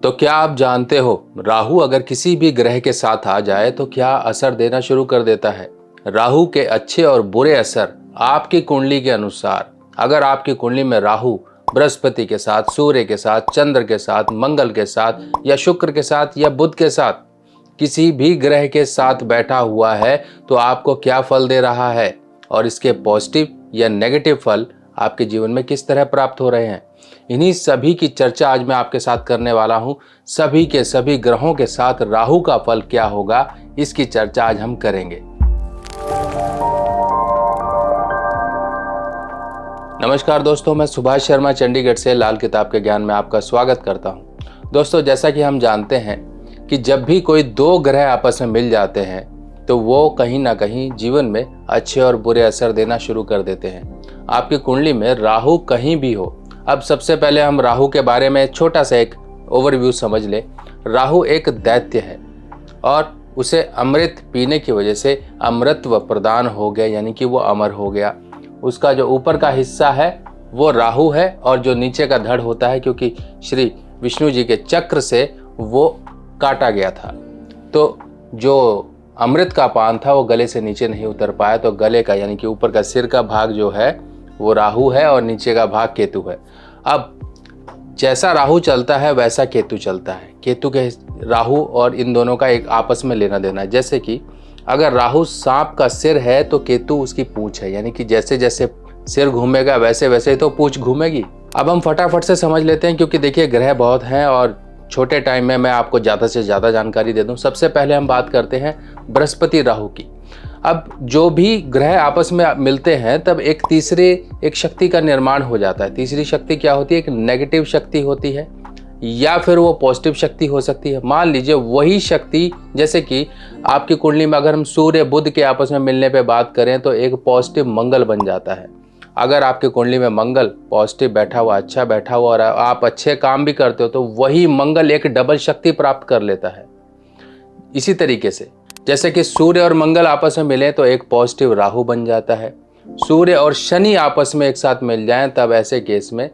तो क्या आप जानते हो, राहु अगर किसी भी ग्रह के साथ आ जाए तो क्या असर देना शुरू कर देता है। राहु के अच्छे और बुरे असर आपकी कुंडली के अनुसार, अगर आपकी कुंडली में राहु बृहस्पति के साथ, सूर्य के साथ, चंद्र के साथ, मंगल के साथ या शुक्र के साथ या बुध के साथ किसी भी ग्रह के साथ बैठा हुआ है तो आपको क्या फल दे रहा है और इसके पॉजिटिव या नेगेटिव फल आपके जीवन में किस तरह प्राप्त हो रहे हैं। इन्हीं सभी की चर्चा आज मैं आपके साथ करने वाला हूं। सभी के सभी ग्रहों के साथ राहु का फल क्या होगा, इसकी चर्चा आज हम करेंगे। नमस्कार दोस्तों, मैं सुभाष शर्मा चंडीगढ़ से लाल किताब के ज्ञान में आपका स्वागत करता हूं। दोस्तों, जैसा कि हम जानते हैं कि जब भी कोई दो ग्रह आपस में मिल जाते हैं तो वो कहीं ना कहीं जीवन में अच्छे और बुरे असर देना शुरू कर देते हैं। आपकी कुंडली में राहु कहीं भी हो। अब सबसे पहले हम राहु के बारे में छोटा सा एक ओवरव्यू समझ ले। राहु एक दैत्य है और उसे अमृत पीने की वजह से अमृतत्व प्रदान हो गया, यानी कि वो अमर हो गया। उसका जो ऊपर का हिस्सा है वो राहु है और जो नीचे का धड़ होता है, क्योंकि श्री विष्णु जी के चक्र से वो काटा गया था, तो जो अमृत का पान था वो गले से नीचे नहीं उतर पाया, तो गले का यानी कि ऊपर का सिर का भाग जो है वो राहु है और नीचे का भाग केतु है। अब जैसा राहु चलता है वैसा केतु चलता है। केतु के राहु और इन दोनों का एक आपस में लेना देना है। जैसे कि अगर राहु सांप का सिर है तो केतु उसकी पूंछ है, यानी कि जैसे जैसे सिर घूमेगा वैसे वैसे तो पूंछ घूमेगी। अब हम फटाफट से समझ लेते हैं, क्योंकि देखिए ग्रह बहुत हैं और छोटे टाइम में मैं आपको ज़्यादा से ज़्यादा जानकारी दे दूं। सबसे पहले हम बात करते हैं बृहस्पति राहु की। अब जो भी ग्रह आपस में मिलते हैं तब एक शक्ति का निर्माण हो जाता है। तीसरी शक्ति क्या होती है? एक नेगेटिव शक्ति होती है या फिर वो पॉजिटिव शक्ति हो सकती है। मान लीजिए वही शक्ति, जैसे कि आपकी कुंडली में अगर हम सूर्य बुध के आपस में मिलने पे बात करें तो एक पॉजिटिव मंगल बन जाता है। अगर आपकी कुंडली में मंगल पॉजिटिव बैठा हुआ, अच्छा बैठा हुआ और आप अच्छे काम भी करते हो तो वही मंगल एक डबल शक्ति प्राप्त कर लेता है। इसी तरीके से जैसे कि सूर्य और मंगल आपस में मिले तो एक पॉजिटिव राहु बन जाता है। सूर्य और शनि आपस में एक साथ मिल जाएं तब ऐसे केस में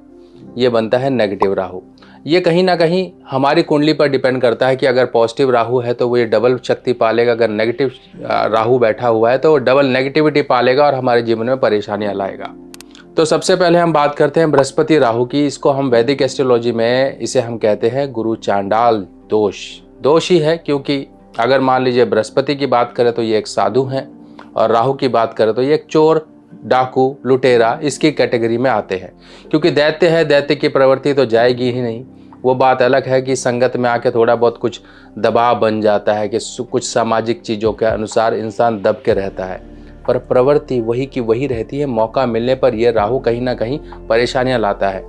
ये बनता है नेगेटिव राहु। ये कहीं ना कहीं हमारी कुंडली पर डिपेंड करता है कि अगर पॉजिटिव राहु है तो वो ये डबल शक्ति पालेगा, अगर नेगेटिव राहु बैठा हुआ है तो वो डबल नेगेटिविटी पालेगा और हमारे जीवन में परेशानियां लाएगा। तो सबसे पहले हम बात करते हैं बृहस्पति राहु की। इसको हम वैदिक एस्ट्रोलॉजी में इसे हम कहते हैं गुरु चांडाल दोष ही है, क्योंकि अगर मान लीजिए बृहस्पति की बात करें तो ये एक साधु हैं और राहु की बात करें तो ये एक चोर, डाकू, लुटेरा, इसकी कैटेगरी में आते हैं। क्योंकि दैत्य है, दैत्य की प्रवृत्ति तो जाएगी ही नहीं। वो बात अलग है कि संगत में आके थोड़ा बहुत कुछ दबाव बन जाता है कि कुछ सामाजिक चीज़ों के अनुसार इंसान दब के रहता है, पर प्रवृत्ति वही की वही रहती है। मौका मिलने पर यह राहु कहीं ना कहीं परेशानियां लाता है।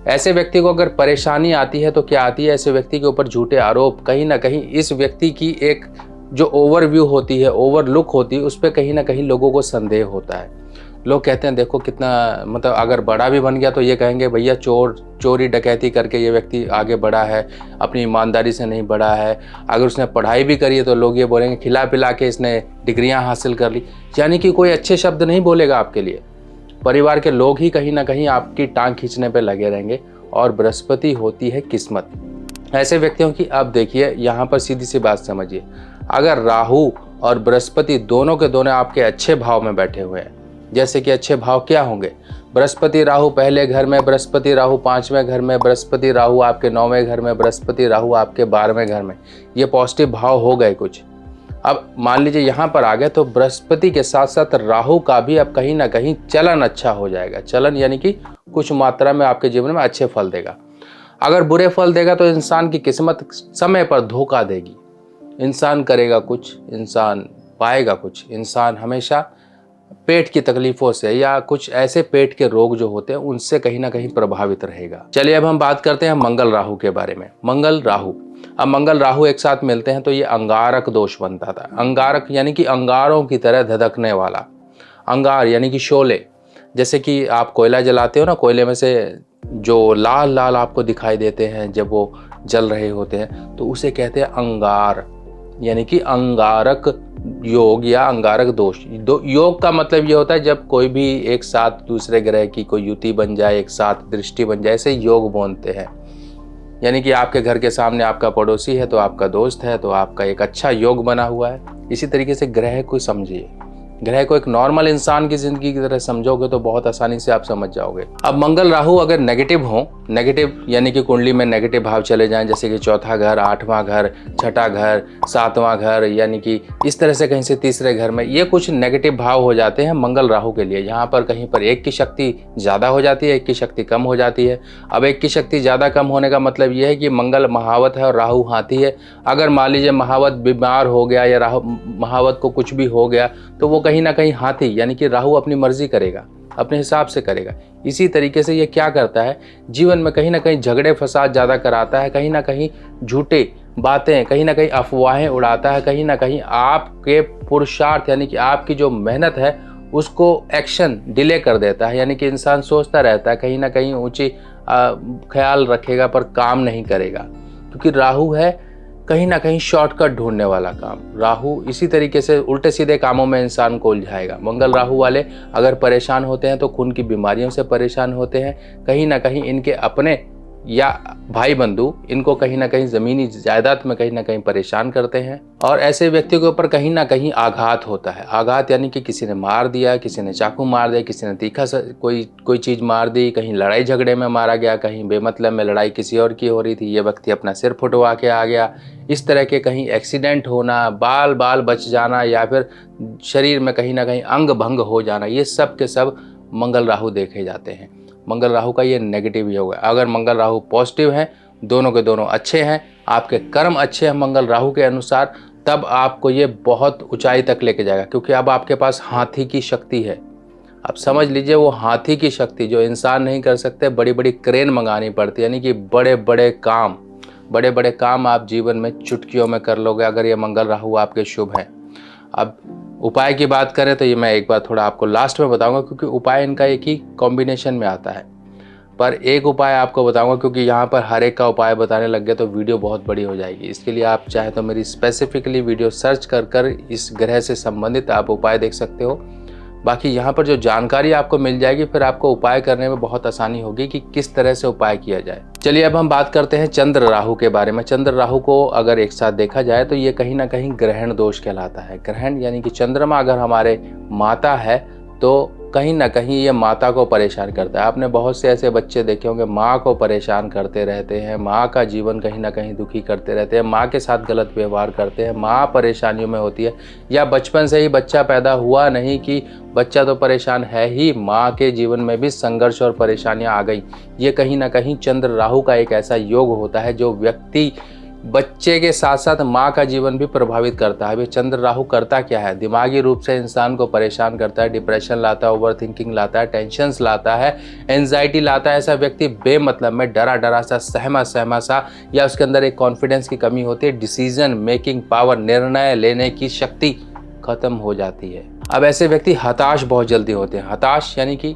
ऐसे व्यक्ति को अगर परेशानी आती है तो क्या आती है? ऐसे व्यक्ति के ऊपर झूठे आरोप, कहीं ना कहीं इस व्यक्ति की एक जो ओवरव्यू होती है, ओवरलुक होती है, उस पर कहीं ना कहीं लोगों को संदेह होता है। लोग कहते हैं देखो कितना, मतलब अगर बड़ा भी बन गया तो ये कहेंगे भैया चोरी डकैती करके ये व्यक्ति आगे बढ़ा है, अपनी ईमानदारी से नहीं बढ़ा है। अगर उसने पढ़ाई भी करी है तो लोग ये बोलेंगे खिला पिला के इसने डिग्रियां हासिल कर ली, यानी कि कोई अच्छे शब्द नहीं बोलेगा आपके लिए। परिवार के लोग ही कहीं ना कहीं आपकी टांग खींचने पे लगे रहेंगे। और बृहस्पति होती है किस्मत ऐसे व्यक्तियों की। अब देखिए यहाँ पर सीधी सी बात समझिए, अगर राहु और बृहस्पति दोनों के दोनों आपके अच्छे भाव में बैठे हुए हैं, जैसे कि अच्छे भाव क्या होंगे? बृहस्पति राहु पहले घर में, बृहस्पति राहु 5वें घर में, बृहस्पति राहु आपके 9वें घर में, बृहस्पति राहु आपके 12वें घर में, ये पॉजिटिव भाव हो गए कुछ। अब मान लीजिए यहाँ पर आ गए तो बृहस्पति के साथ साथ राहु का भी अब कहीं ना कहीं चलन अच्छा हो जाएगा। चलन यानी कि कुछ मात्रा में आपके जीवन में अच्छे फल देगा। अगर बुरे फल देगा तो इंसान की किस्मत समय पर धोखा देगी। इंसान करेगा कुछ, इंसान पाएगा कुछ। इंसान हमेशा पेट की तकलीफों से या कुछ ऐसे पेट के रोग जो होते हैं उनसे कहीं ना कहीं प्रभावित रहेगा। चलिए अब हम बात करते हैं मंगल राहु के बारे में। मंगल राहु, अब मंगल राहु एक साथ मिलते हैं तो ये अंगारक दोष बनता था। अंगारक यानी कि अंगारों की तरह धधकने वाला। अंगार यानी कि शोले, जैसे कि आप कोयला जलाते हो ना, कोयले में से जो लाल लाल आपको दिखाई देते हैं जब वो जल रहे होते हैं, तो उसे कहते हैं अंगार, यानी कि अंगारक योग या अंगारक दोष। योग का मतलब ये होता है जब कोई भी एक साथ दूसरे ग्रह की कोई युति बन जाए, एक साथ दृष्टि बन जाए, ऐसे योग बोलते हैं। यानी कि आपके घर के सामने आपका पड़ोसी है तो आपका दोस्त है, तो आपका एक अच्छा योग बना हुआ है। इसी तरीके से ग्रह को समझिए, ग्रह को एक नॉर्मल इंसान की जिंदगी की तरह समझोगे तो बहुत आसानी से आप समझ जाओगे। अब मंगल राहु अगर नेगेटिव हो, नेगेटिव यानी कि कुंडली में नेगेटिव भाव चले जाएं, जैसे कि चौथा घर, आठवां घर, छठा घर, सातवां घर, यानी कि इस तरह से कहीं से तीसरे घर में, ये कुछ नेगेटिव भाव हो जाते हैं मंगल राहु के लिए। यहाँ पर कहीं पर एक की शक्ति ज़्यादा हो जाती है, एक की शक्ति कम हो जाती है। अब एक की शक्ति ज़्यादा कम होने का मतलब ये है कि मंगल महावत है और राहु हाथी है। अगर मान लीजिए महावत बीमार हो गया या राहु महावत को कुछ भी हो गया तो वो कहीं ना कहीं हाथी यानी कि राहु अपनी मर्जी करेगा, अपने हिसाब से करेगा। इसी तरीके से ये क्या करता है, जीवन में कहीं ना कहीं झगड़े फसाद ज़्यादा कराता है, कहीं ना कहीं झूठे बातें, कहीं ना कहीं अफवाहें उड़ाता है, कहीं ना कहीं आपके पुरुषार्थ यानी कि आपकी जो मेहनत है उसको एक्शन डिले कर देता है। यानी कि इंसान सोचता रहता है, कहीं ना कहीं ऊंची ख्याल रखेगा पर काम नहीं करेगा, क्योंकि राहु है कहीं ना कहीं शॉर्टकट ढूंढने वाला काम। राहु इसी तरीके से उल्टे सीधे कामों में इंसान को उलझाएगा। मंगल राहु वाले अगर परेशान होते हैं तो खून की बीमारियों से परेशान होते हैं, कहीं ना कहीं इनके अपने या भाई बंधु इनको कहीं ना कहीं ज़मीनी जायदाद में कहीं ना कहीं परेशान करते हैं, और ऐसे व्यक्तियों के ऊपर कहीं ना कहीं आघात होता है। आघात यानी कि किसी ने मार दिया, किसी ने चाकू मार दिया, किसी ने तीखा कोई चीज़ मार दी, कहीं लड़ाई झगड़े में मारा गया, कहीं बेमतलब में लड़ाई किसी और की हो रही थी, ये व्यक्ति अपना सिर फुटवा के आ गया। इस तरह के कहीं एक्सीडेंट होना, बाल बच जाना, या फिर शरीर में कहीं ना कहीं अंग भंग हो जाना, ये सब के सब मंगल राहु देखे जाते हैं। मंगल राहु का ये नेगेटिव योग है। अगर मंगल राहु पॉजिटिव हैं, दोनों के दोनों अच्छे हैं, आपके कर्म अच्छे हैं मंगल राहु के अनुसार, तब आपको ये बहुत ऊंचाई तक लेके जाएगा, क्योंकि अब आपके पास हाथी की शक्ति है। अब समझ लीजिए वो हाथी की शक्ति जो इंसान नहीं कर सकते, बड़ी बड़ी क्रेन मंगानी पड़ती है, यानी कि बड़े बड़े काम आप जीवन में चुटकियों में कर लोगे अगर ये मंगल राहु आपके शुभ हैं। अब उपाय की बात करें तो ये मैं एक बार थोड़ा आपको लास्ट में बताऊंगा, क्योंकि उपाय इनका एक ही कॉम्बिनेशन में आता है। पर एक उपाय आपको बताऊंगा, क्योंकि यहाँ पर हर एक का उपाय बताने लग गए तो वीडियो बहुत बड़ी हो जाएगी। इसके लिए आप चाहे तो मेरी स्पेसिफिकली वीडियो सर्च कर इस ग्रह से संबंधित आप उपाय देख सकते हो। बाकी यहाँ पर जो जानकारी आपको मिल जाएगी, फिर आपको उपाय करने में बहुत आसानी होगी कि किस तरह से उपाय किया जाए। चलिए अब हम बात करते हैं चंद्र राहु के बारे में। चंद्र राहु को अगर एक साथ देखा जाए तो ये कहीं ना कहीं ग्रहण दोष कहलाता है। ग्रहण यानी कि चंद्रमा अगर हमारे माता है तो कहीं ना कहीं ये माता को परेशान करता है। आपने बहुत से ऐसे बच्चे देखे होंगे माँ को परेशान करते रहते हैं, माँ का जीवन कहीं ना कहीं दुखी करते रहते हैं, माँ के साथ गलत व्यवहार करते हैं, माँ परेशानियों में होती है, या बचपन से ही बच्चा पैदा हुआ नहीं कि बच्चा तो परेशान है ही, माँ के जीवन में भी संघर्ष और परेशानियाँ आ गई। ये कहीं ना कहीं चंद्र राहु का एक ऐसा योग होता है जो व्यक्ति बच्चे के साथ साथ माँ का जीवन भी प्रभावित करता है। चंद्र राहु करता क्या है, दिमागी रूप से इंसान को परेशान करता है, डिप्रेशन लाता है, ओवर थिंकिंग लाता है, टेंशन्स लाता है, एंजाइटी लाता है। ऐसा व्यक्ति बेमतलब में डरा सा, सहमा सा, या उसके अंदर एक कॉन्फिडेंस की कमी होती है, डिसीजन मेकिंग पावर, निर्णय लेने की शक्ति खत्म हो जाती है। अब ऐसे व्यक्ति हताश बहुत जल्दी होते हैं। हताश यानी कि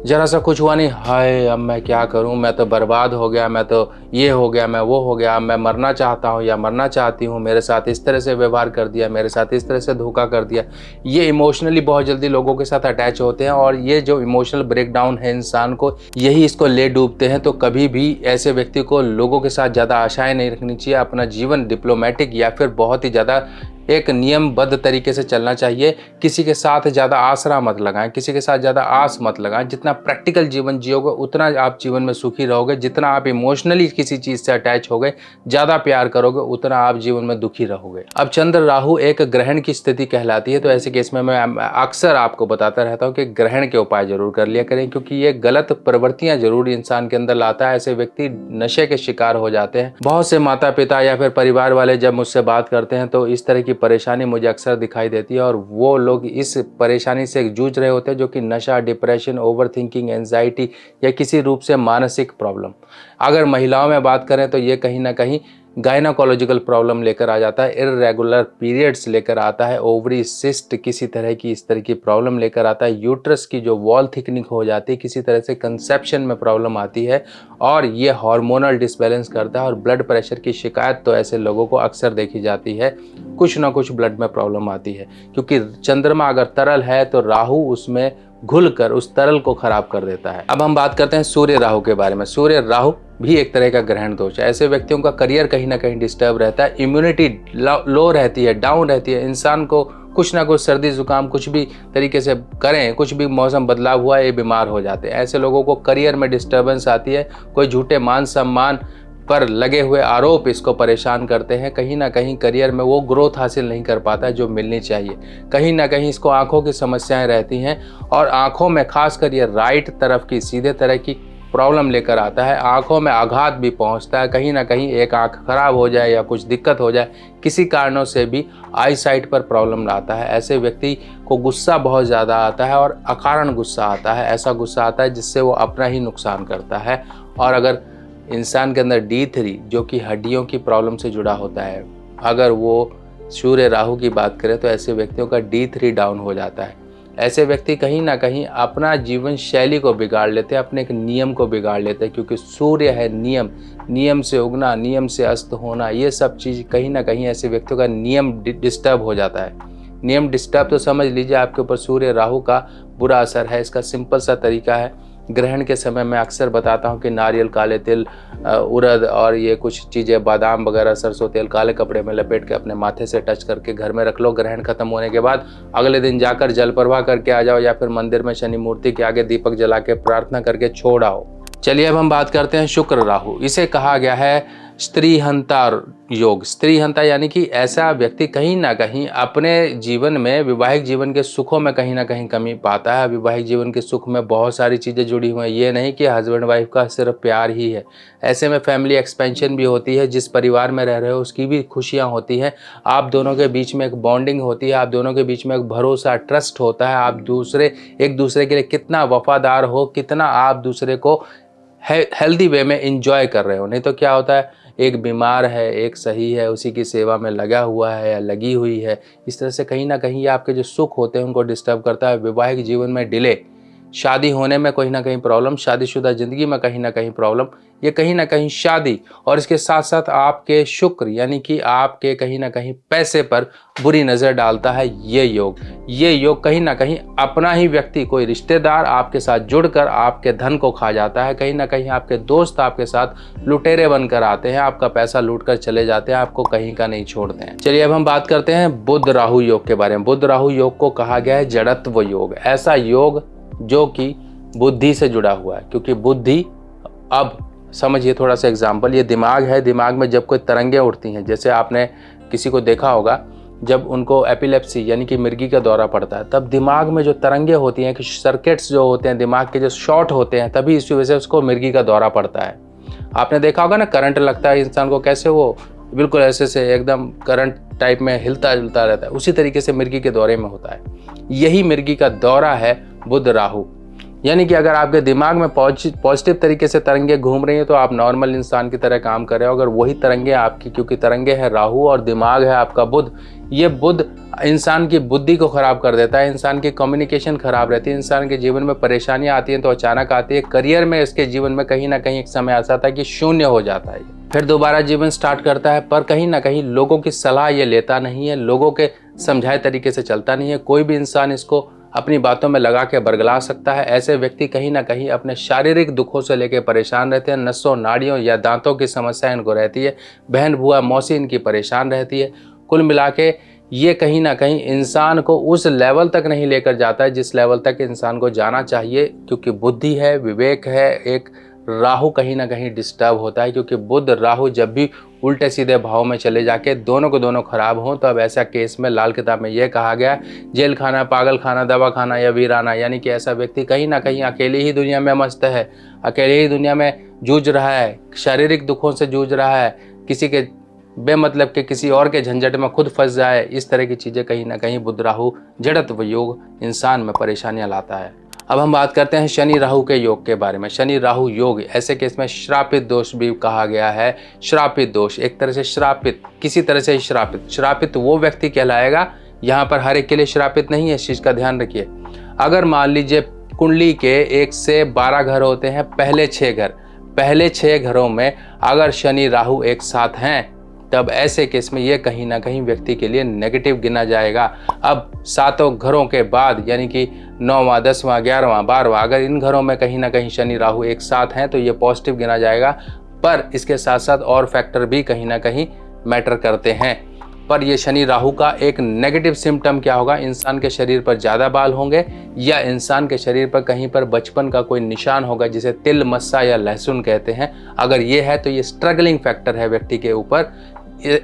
जरा सा कुछ हुआ नहीं, हाय अब मैं क्या करूं, मैं तो बर्बाद हो गया, मैं तो ये हो गया, मैं वो हो गया, मैं मरना चाहता हूं या मरना चाहती हूं, मेरे साथ इस तरह से व्यवहार कर दिया, मेरे साथ इस तरह से धोखा कर दिया। ये इमोशनली बहुत जल्दी लोगों के साथ अटैच होते हैं, और ये जो इमोशनल ब्रेकडाउन है इंसान को, यही इसको ले डूबते हैं। तो कभी भी ऐसे व्यक्ति को लोगों के साथ ज़्यादा आशाएं नहीं रखनी चाहिए। अपना जीवन डिप्लोमेटिक या फिर बहुत ही ज़्यादा एक नियमबद्ध तरीके से चलना चाहिए। किसी के साथ ज़्यादा आसरा मत लगाएं, किसी के साथ ज़्यादा आस मत लगाएं। जितना प्रैक्टिकल जीवन जियोगे उतना आप जीवन में सुखी रहोगे। जितना आप इमोशनली किसी चीज़ से अटैच होगे, ज़्यादा प्यार करोगे, उतना आप जीवन में दुखी रहोगे। अब चंद्र राहु एक ग्रहण की स्थिति कहलाती है, तो ऐसे केस में मैं अक्सर आपको बताता रहता हूँ कि ग्रहण के उपाय जरूर कर लिया करें, क्योंकि ये गलत प्रवृत्तियाँ जरूर इंसान के अंदर लाता है। ऐसे व्यक्ति नशे के शिकार हो जाते हैं। बहुत से माता पिता या फिर परिवार वाले जब मुझसे बात करते हैं तो इस तरह की परेशानी मुझे अक्सर दिखाई देती है, और वो लोग इस परेशानी से जूझ रहे होते हैं, जो कि नशा, डिप्रेशन, ओवर थिंकिंग, एंजाइटी या किसी रूप से मानसिक प्रॉब्लम। अगर महिलाओं में बात करें तो ये कहीं ना कहीं गायनाकोलॉजिकल प्रॉब्लम लेकर आ जाता है, इर्रेगुलर पीरियड्स लेकर आता है, ओवरी सिस्ट किसी तरह की इस तरह की प्रॉब्लम लेकर आता है, यूट्रस की जो वॉल थिकनिंग हो जाती है, किसी तरह से कंसेप्शन में प्रॉब्लम आती है, और ये हार्मोनल डिसबैलेंस करता है। और ब्लड प्रेशर की शिकायत तो ऐसे लोगों को अक्सर देखी जाती है, कुछ ना कुछ ब्लड में प्रॉब्लम आती है, क्योंकि चंद्रमा अगर तरल है तो राहु उसमें घुलकर उस तरल को खराब कर देता है। अब हम बात करते हैं सूर्य राहु के बारे में। सूर्य राहु भी एक तरह का ग्रहण दोष है। ऐसे व्यक्तियों का करियर कहीं ना कहीं डिस्टर्ब रहता है, इम्यूनिटी लो रहती है, डाउन रहती है। इंसान को कुछ ना कुछ सर्दी जुकाम कुछ भी तरीके से करें, कुछ भी मौसम बदलाव हुआ ये बीमार हो जाते हैं। ऐसे लोगों को करियर में डिस्टर्बेंस आती है। कोई झूठे मान सम्मान पर लगे हुए आरोप इसको परेशान करते हैं। कहीं ना कहीं करियर में वो ग्रोथ हासिल नहीं कर पाता है जो मिलनी चाहिए। कहीं ना कहीं इसको आंखों की समस्याएं रहती हैं और आंखों में खासकर ये राइट तरफ की सीधे तरह की प्रॉब्लम लेकर आता है। आंखों में आघात भी पहुंचता है। कहीं ना कहीं एक आंख खराब हो जाए या कुछ दिक्कत हो जाए, किसी कारणों से भी आई साइट पर प्रॉब्लम आता है। ऐसे व्यक्ति को गुस्सा बहुत ज़्यादा आता है और अकारण गुस्सा आता है। ऐसा गुस्सा आता है जिससे वो अपना ही नुकसान करता है। और अगर इंसान के अंदर D3 जो कि हड्डियों की प्रॉब्लम से जुड़ा होता है, अगर वो सूर्य राहु की बात करें तो ऐसे व्यक्तियों का D3 डाउन हो जाता है। ऐसे व्यक्ति कहीं ना कहीं अपना जीवन शैली को बिगाड़ लेते हैं, अपने एक नियम को बिगाड़ लेते हैं, क्योंकि सूर्य है नियम, नियम से उगना, नियम से अस्त होना, ये सब चीज़ कहीं ना कहीं ऐसे व्यक्तियों का नियम डिस्टर्ब हो जाता है। नियम डिस्टर्ब तो समझ लीजिए आपके ऊपर सूर्य राहु का बुरा असर है। इसका सिंपल सा तरीका है, ग्रहण के समय मैं अक्सर बताता हूँ कि नारियल, काले तिल, उड़द और ये कुछ चीज़ें, बादाम वगैरह, सरसों तेल काले कपड़े में लपेट के अपने माथे से टच करके घर में रख लो। ग्रहण खत्म होने के बाद अगले दिन जाकर जल प्रवाह करके आ जाओ या फिर मंदिर में शनि मूर्ति के आगे दीपक जला के प्रार्थना करके छोड़ आओ। चलिए अब हम बात करते हैं शुक्र राहु। इसे कहा गया है स्त्रीहंता योग। स्त्रीहंता यानी कि ऐसा व्यक्ति कहीं ना कहीं अपने जीवन में, वैवाहिक जीवन के सुखों में कहीं ना कहीं कमी पाता है। वैवाहिक जीवन के सुख में बहुत सारी चीज़ें जुड़ी हुई हैं। ये नहीं कि हस्बैंड वाइफ का सिर्फ प्यार ही है, ऐसे में फैमिली एक्सपेंशन भी होती है। जिस परिवार में रह रहे हो उसकी भी खुशियाँ होती हैं। आप दोनों के बीच में एक बॉन्डिंग होती है, आप दोनों के बीच में एक भरोसा, ट्रस्ट होता है। आप एक दूसरे के लिए कितना वफादार हो, कितना आप दूसरे को हेल्दी वे में इंजॉय कर रहे हो। नहीं तो क्या होता है, एक बीमार है, एक सही है, उसी की सेवा में लगा हुआ है या लगी हुई है। इस तरह से कहीं ना कहीं आपके जो सुख होते हैं उनको डिस्टर्ब करता है। वैवाहिक जीवन में डिले, शादी होने में कहीं ना कहीं प्रॉब्लम, शादीशुदा ज़िंदगी में कहीं ना कहीं प्रॉब्लम, ये कहीं ना कहीं शादी और इसके साथ साथ आपके शुक्र यानी कि आपके कहीं ना कहीं पैसे पर बुरी नज़र डालता है। ये योग कहीं ना कहीं अपना ही व्यक्ति, कोई रिश्तेदार आपके साथ जुड़कर आपके धन को खा जाता है। कहीं ना कहीं आपके दोस्त आपके साथ लुटेरे बनकर आते हैं, आपका पैसा लूट कर चले जाते हैं, आपको कहीं का नहीं छोड़ते हैं। चलिए अब हम बात करते हैं बुध राहु योग के बारे में। बुध राहु योग को कहा गया है जड़त्व योग। ऐसा योग जो कि बुद्धि से जुड़ा हुआ है, क्योंकि बुद्धि, अब समझिए थोड़ा सा एग्जाम्पल, ये दिमाग है। दिमाग में जब कोई तरंगें उठती हैं, जैसे आपने किसी को देखा होगा जब उनको एपिलेप्सी यानी कि मिर्गी का दौरा पड़ता है, तब दिमाग में जो तरंगें होती हैं, कि सर्किट्स जो होते हैं दिमाग के जो शॉर्ट होते हैं, तभी इस वजह से उसको मिर्गी का दौरा पड़ता है। आपने देखा होगा ना, करंट लगता है इंसान को, कैसे वो बिल्कुल ऐसे से एकदम करंट टाइप में हिलता जुलता रहता है। उसी तरीके से मिर्गी के दौरे में होता है। यही मिर्गी का दौरा है बुध राहु। यानी कि अगर आपके दिमाग में पॉजिटिव तरीके से तरंगे घूम रही हैं तो आप नॉर्मल इंसान की तरह काम कर रहे हो। अगर वही तरंगे आपकी, क्योंकि तरंगे है राहु और दिमाग है आपका बुध, ये बुध इंसान की बुद्धि को खराब कर देता है। इंसान की कम्युनिकेशन खराब रहती है, इंसान के जीवन में परेशानियां आती हैं तो अचानक आती है। करियर में इसके जीवन में कहीं ना कहीं एक समय ऐसा था कि शून्य हो जाता है, फिर दोबारा जीवन स्टार्ट करता है। पर कहीं ना कहीं लोगों की सलाह ये लेता नहीं है, लोगों के समझाए तरीके से चलता नहीं है। कोई भी इंसान इसको अपनी बातों में लगा के बरगला सकता है। ऐसे व्यक्ति कहीं ना कहीं अपने शारीरिक दुखों से लेकर परेशान रहते हैं। नसों, नाड़ियों या दांतों की समस्या इनको रहती है। बहन, बुआ, मौसी इनकी परेशान रहती है। कुल मिला के ये कहीं ना कहीं इंसान को उस लेवल तक नहीं लेकर जाता है जिस लेवल तक इंसान को जाना चाहिए, क्योंकि बुद्धि है, विवेक है। एक राहु कहीं ना कहीं डिस्टर्ब होता है, क्योंकि बुध राहु जब भी उल्टे सीधे भाव में चले जाके दोनों को दोनों खराब हों, तो अब ऐसा केस में लाल किताब में यह कहा गया, जेल खाना, पागल खाना, दवा खाना या वीराना। यानी कि ऐसा व्यक्ति कहीं ना कहीं अकेली ही दुनिया में मस्त है, अकेले ही दुनिया में जूझ रहा है, शारीरिक दुखों से जूझ रहा है, किसी के बेमतलब के किसी और के झंझट में खुद फंस जाए। इस तरह की चीज़ें कहीं ना कहीं बुध राहु जड़त्व योग इंसान में परेशानियां लाता है। अब हम बात करते हैं शनि राहु के योग के बारे में। शनि राहु योग ऐसे केस में श्रापित दोष भी कहा गया है। श्रापित दोष एक तरह से श्रापित, किसी तरह से श्रापित वो व्यक्ति कहलाएगा। यहाँ पर हर एक के लिए श्रापित नहीं है, इस चीज़ का ध्यान रखिए। अगर मान लीजिए कुंडली के 1 से 12 घर होते हैं, पहले 6 घर, पहले 6 घरों में अगर शनि राहु एक साथ हैं तब ऐसे केस में ये कहीं ना कहीं व्यक्ति के लिए नेगेटिव गिना जाएगा। अब सातों घरों के बाद यानी कि 9वां 10वां 11वां 12वां अगर इन घरों में कहीं ना कहीं शनि राहु एक साथ हैं तो ये पॉजिटिव गिना जाएगा। पर इसके साथ साथ और फैक्टर भी कहीं ना कहीं मैटर करते हैं। पर ये शनि राहु का एक नेगेटिव सिम्टम क्या होगा, इंसान के शरीर पर ज़्यादा बाल होंगे या इंसान के शरीर पर कहीं पर बचपन का कोई निशान होगा जिसे तिल मस्सा या लहसुन कहते हैं। अगर ये है तो ये स्ट्रगलिंग फैक्टर है व्यक्ति के ऊपर।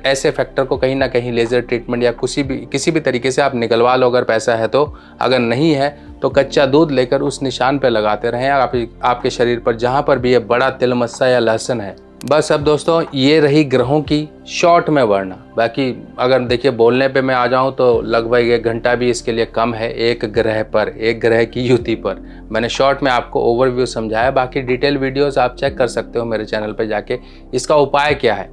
ऐसे फैक्टर को कहीं ना कहीं लेज़र ट्रीटमेंट या किसी भी तरीके से आप निकलवा लो अगर पैसा है तो। अगर नहीं है तो कच्चा दूध लेकर उस निशान पर लगाते रहें आपके शरीर पर जहाँ पर भी ये बड़ा तिल मस्सा या लहसुन है। बस अब दोस्तों ये रही ग्रहों की शॉर्ट में वर्णना। बाकी अगर देखिए बोलने पे मैं आ जाऊं तो लगभग 1 घंटा भी इसके लिए कम है। एक ग्रह की युति पर मैंने शॉर्ट में आपको ओवरव्यू समझाया। बाकी डिटेल वीडियोस आप चेक कर सकते हो मेरे चैनल पे जाके। इसका उपाय क्या है?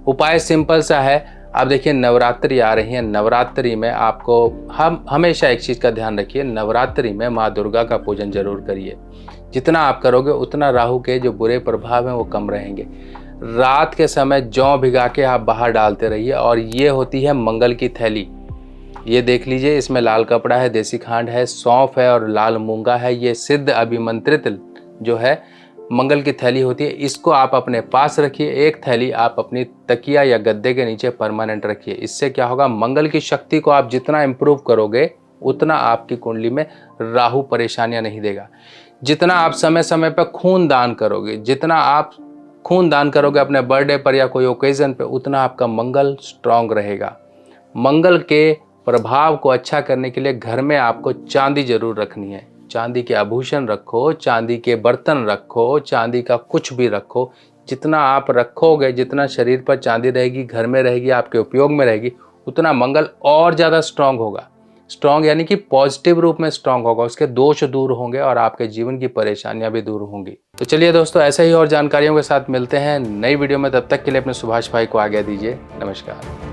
उपाय सिंपल सा है। आप देखिए नवरात्रि आ रही है, नवरात्रि में आपको हम हमेशा एक चीज़ का ध्यान रखिए, नवरात्रि में माँ दुर्गा का पूजन जरूर करिए। जितना आप करोगे उतना राहु के जो बुरे प्रभाव हैं वो कम रहेंगे। रात के समय जौ भिगा के आप बाहर डालते रहिए। और ये होती है मंगल की थैली। ये देख लीजिए, इसमें लाल कपड़ा है, देसी खांड है, सौंफ है और लाल मूंगा है। ये सिद्ध अभिमंत्रित जो है मंगल की थैली होती है। इसको आप अपने पास रखिए। एक थैली आप अपनी तकिया या गद्दे के नीचे परमानेंट रखिए। इससे क्या होगा, मंगल की शक्ति को आप जितना इम्प्रूव करोगे उतना आपकी कुंडली में राहु परेशानियां नहीं देगा। जितना आप समय समय पर खून दान करोगे, जितना आप खून दान करोगे अपने बर्थडे पर या कोई ओकेजन पे, उतना आपका मंगल स्ट्रांग रहेगा। मंगल के प्रभाव को अच्छा करने के लिए घर में आपको चांदी जरूर रखनी है। चांदी के आभूषण रखो, चांदी के बर्तन रखो, चांदी का कुछ भी रखो। जितना आप रखोगे, जितना शरीर पर चांदी रहेगी, घर में रहेगी, आपके उपयोग में रहेगी, उतना मंगल और ज़्यादा स्ट्रांग होगा। स्ट्रांग यानी कि पॉजिटिव रूप में स्ट्रांग होगा, उसके दोष दूर होंगे और आपके जीवन की परेशानियां भी दूर होंगी। तो चलिए दोस्तों, ऐसे ही और जानकारियों के साथ मिलते हैं नई वीडियो में। तब तक के लिए अपने सुभाष भाई को आज्ञा दीजिए। नमस्कार।